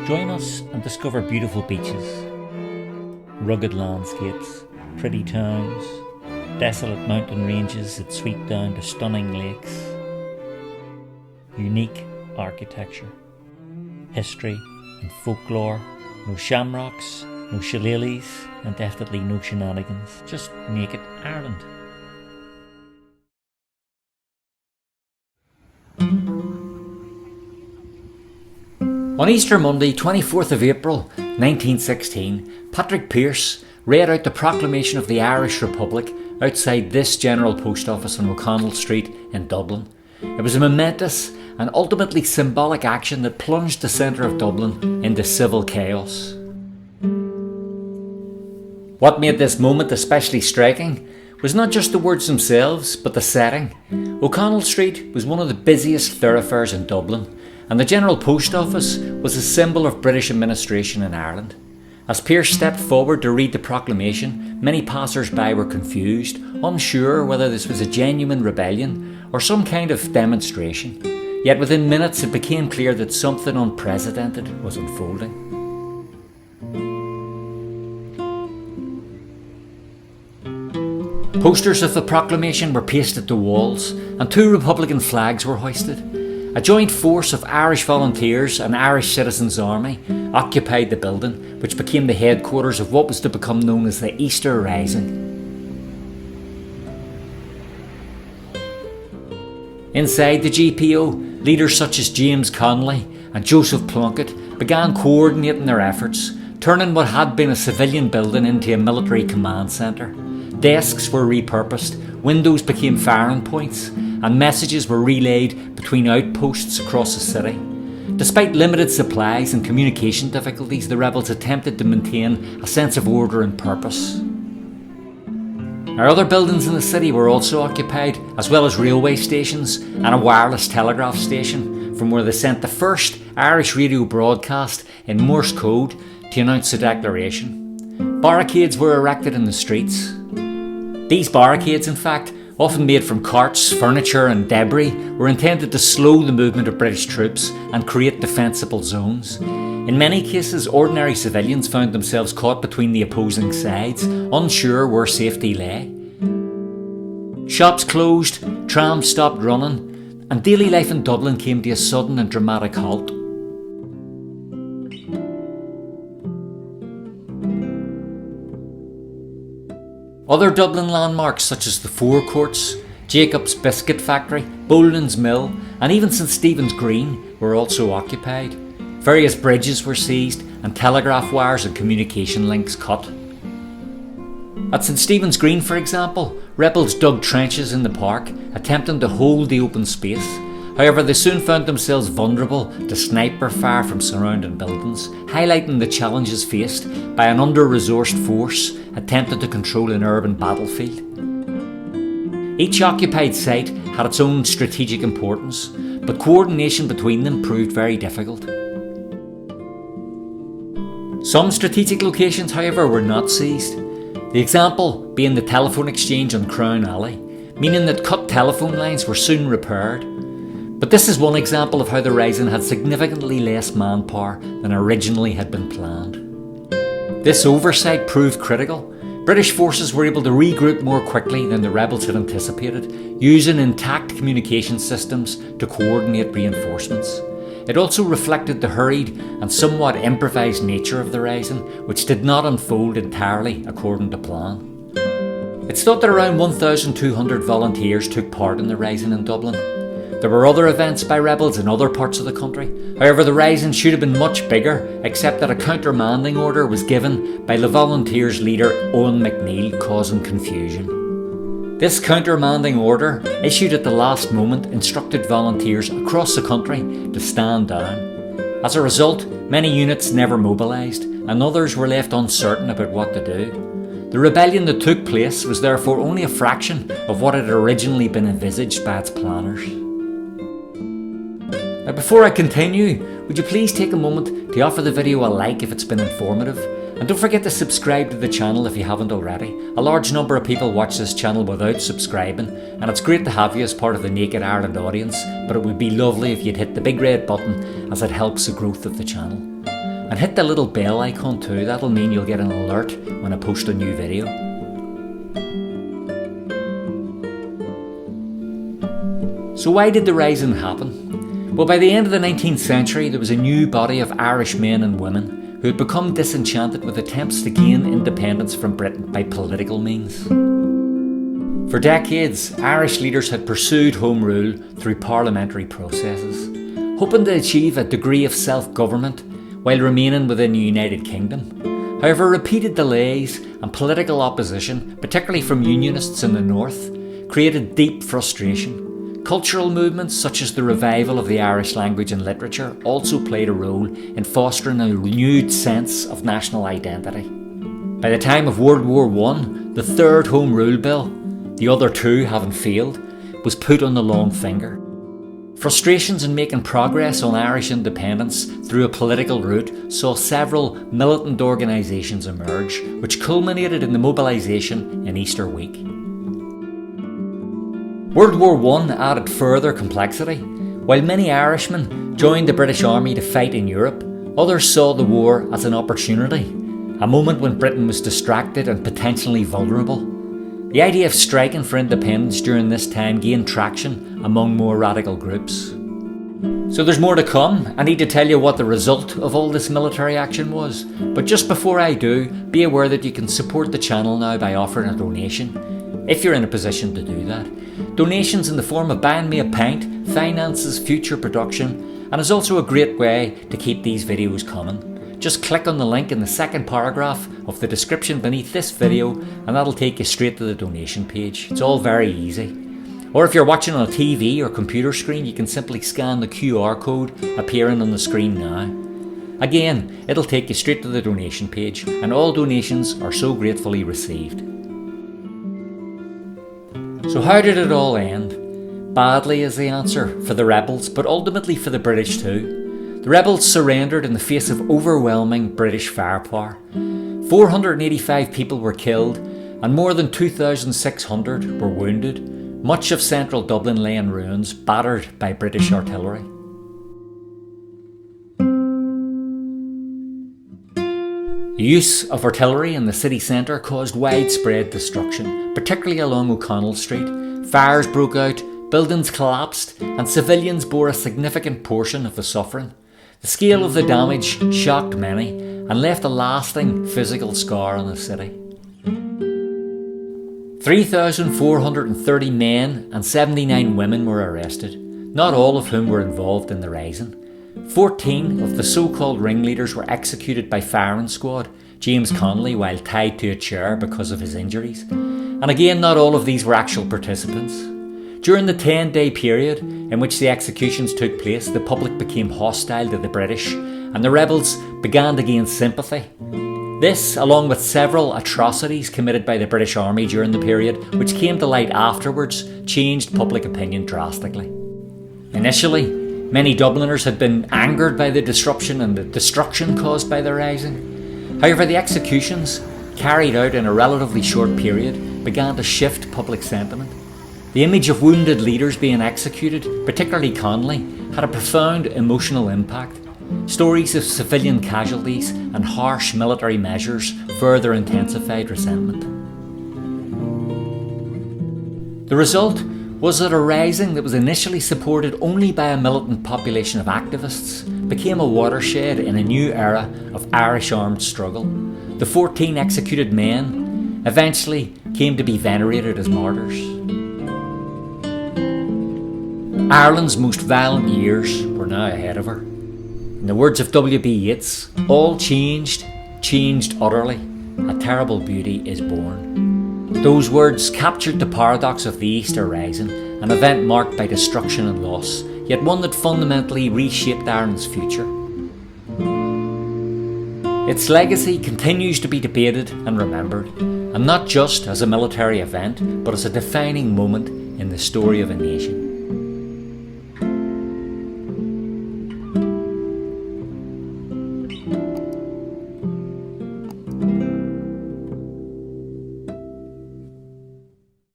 Join us and discover beautiful beaches, rugged landscapes, pretty towns, desolate mountain ranges that sweep down to stunning lakes, unique architecture, history and folklore, no shamrocks, no shillelaghs, and definitely no shenanigans, just naked Ireland. On Easter Monday, 24th of April 1916, Patrick Pearse read out the Proclamation of the Irish Republic outside this General Post Office on O'Connell Street in Dublin. It was a momentous and ultimately symbolic action that plunged the centre of Dublin into civil chaos. What made this moment especially striking was not just the words themselves, but the setting. O'Connell Street was one of the busiest thoroughfares in Dublin, and the General Post Office was a symbol of British administration in Ireland. As Pearse stepped forward to read the proclamation, many passers-by were confused, unsure whether this was a genuine rebellion or some kind of demonstration. Yet within minutes it became clear that something unprecedented was unfolding. Posters of the proclamation were pasted to walls, and 2 Republican flags were hoisted. A joint force of Irish volunteers and Irish Citizens' Army occupied the building, which became the headquarters of what was to become known as the Easter Rising. Inside the GPO, leaders such as James Connolly and Joseph Plunkett began coordinating their efforts, turning what had been a civilian building into a military command centre. Desks were repurposed, windows became firing points, and messages were relayed between outposts across the city. Despite limited supplies and communication difficulties, the rebels attempted to maintain a sense of order and purpose. Our other buildings in the city were also occupied, as well as railway stations and a wireless telegraph station, from where they sent the first Irish radio broadcast in Morse code to announce the declaration. Barricades were erected in the streets. These barricades, in fact, often made from carts, furniture and debris, were intended to slow the movement of British troops and create defensible zones. In many cases, ordinary civilians found themselves caught between the opposing sides, unsure where safety lay. Shops closed, trams stopped running, and daily life in Dublin came to a sudden and dramatic halt. Other Dublin landmarks such as the Four Courts, Jacob's Biscuit Factory, Boland's Mill and even St Stephen's Green were also occupied. Various bridges were seized and telegraph wires and communication links cut. At St Stephen's Green, for example, rebels dug trenches in the park, attempting to hold the open space. However, they soon found themselves vulnerable to sniper fire from surrounding buildings, highlighting the challenges faced by an under-resourced force attempting to control an urban battlefield. Each occupied site had its own strategic importance, but coordination between them proved very difficult. Some strategic locations, however, were not seized. The example being the telephone exchange on Crown Alley, meaning that cut telephone lines were soon repaired. But this is one example of how the Rising had significantly less manpower than originally had been planned. This oversight proved critical. British forces were able to regroup more quickly than the rebels had anticipated, using intact communication systems to coordinate reinforcements. It also reflected the hurried and somewhat improvised nature of the Rising, which did not unfold entirely according to plan. It's thought that around 1,200 volunteers took part in the Rising in Dublin. There were other events by rebels in other parts of the country. However, the Rising should have been much bigger, except that a countermanding order was given by the volunteers' leader Owen McNeill, causing confusion. This countermanding order, issued at the last moment, instructed volunteers across the country to stand down. As a result, many units never mobilised, and others were left uncertain about what to do. The rebellion that took place was therefore only a fraction of what had originally been envisaged by its planners. Now, before I continue, would you please take a moment to offer the video a like if it's been informative, and don't forget to subscribe to the channel if you haven't already. A large number of people watch this channel without subscribing, and it's great to have you as part of the Naked Ireland audience, but it would be lovely if you'd hit the big red button as it helps the growth of the channel. And hit the little bell icon too, that'll mean you'll get an alert when I post a new video. So why did the rising happen? Well, by the end of the 19th century, there was a new body of Irish men and women who had become disenchanted with attempts to gain independence from Britain by political means. For decades, Irish leaders had pursued Home Rule through parliamentary processes, hoping to achieve a degree of self-government while remaining within the United Kingdom. However, repeated delays and political opposition, particularly from Unionists in the north, created deep frustration. Cultural movements such as the revival of the Irish language and literature also played a role in fostering a renewed sense of national identity. By the time of World War I, the third Home Rule Bill, the other two having failed, was put on the long finger. Frustrations in making progress on Irish independence through a political route saw several militant organisations emerge, which culminated in the Mobilization in Easter week. World War I added further complexity. While many Irishmen joined the British Army to fight in Europe, others saw the war as an opportunity, a moment when Britain was distracted and potentially vulnerable. The idea of striking for independence during this time gained traction among more radical groups. So there's more to come. I need to tell you what the result of all this military action was. But just before I do, be aware that you can support the channel now by offering a donation, if you're in a position to do that. Donations in the form of buying me a pint finances future production and is also a great way to keep these videos coming. Just click on the link in the second paragraph of the description beneath this video and that'll take you straight to the donation page. It's all very easy. Or if you're watching on a TV or computer screen, you can simply scan the QR code appearing on the screen now. Again, it'll take you straight to the donation page and all donations are so gratefully received. So how did it all end? Badly is the answer for the rebels, but ultimately for the British too. The rebels surrendered in the face of overwhelming British firepower. 485 people were killed and more than 2,600 were wounded. Much of central Dublin lay in ruins, battered by British artillery. The use of artillery in the city centre caused widespread destruction, particularly along O'Connell Street. Fires broke out, buildings collapsed, and civilians bore a significant portion of the suffering. The scale of the damage shocked many and left a lasting physical scar on the city. 3,430 men and 79 women were arrested, not all of whom were involved in the rising. 14 of the so-called ringleaders were executed by firing squad, James Connolly while tied to a chair because of his injuries. And again, not all of these were actual participants. During the 10-day period in which the executions took place, the public became hostile to the British and the rebels began to gain sympathy. This, along with several atrocities committed by the British Army during the period, which came to light afterwards, changed public opinion drastically. Initially, many Dubliners had been angered by the disruption and the destruction caused by the rising. However, the executions, carried out in a relatively short period, began to shift public sentiment. The image of wounded leaders being executed, particularly Connolly, had a profound emotional impact. Stories of civilian casualties and harsh military measures further intensified resentment. The result was that a rising that was initially supported only by a militant population of activists became a watershed in a new era of Irish armed struggle. The 14 executed men eventually came to be venerated as martyrs. Ireland's most violent years were now ahead of her. In the words of W.B. Yeats, all changed utterly. A terrible beauty is born. Those words captured the paradox of the Easter Rising, an event marked by destruction and loss, yet one that fundamentally reshaped Ireland's future. Its legacy continues to be debated and remembered, and not just as a military event, but as a defining moment in the story of a nation.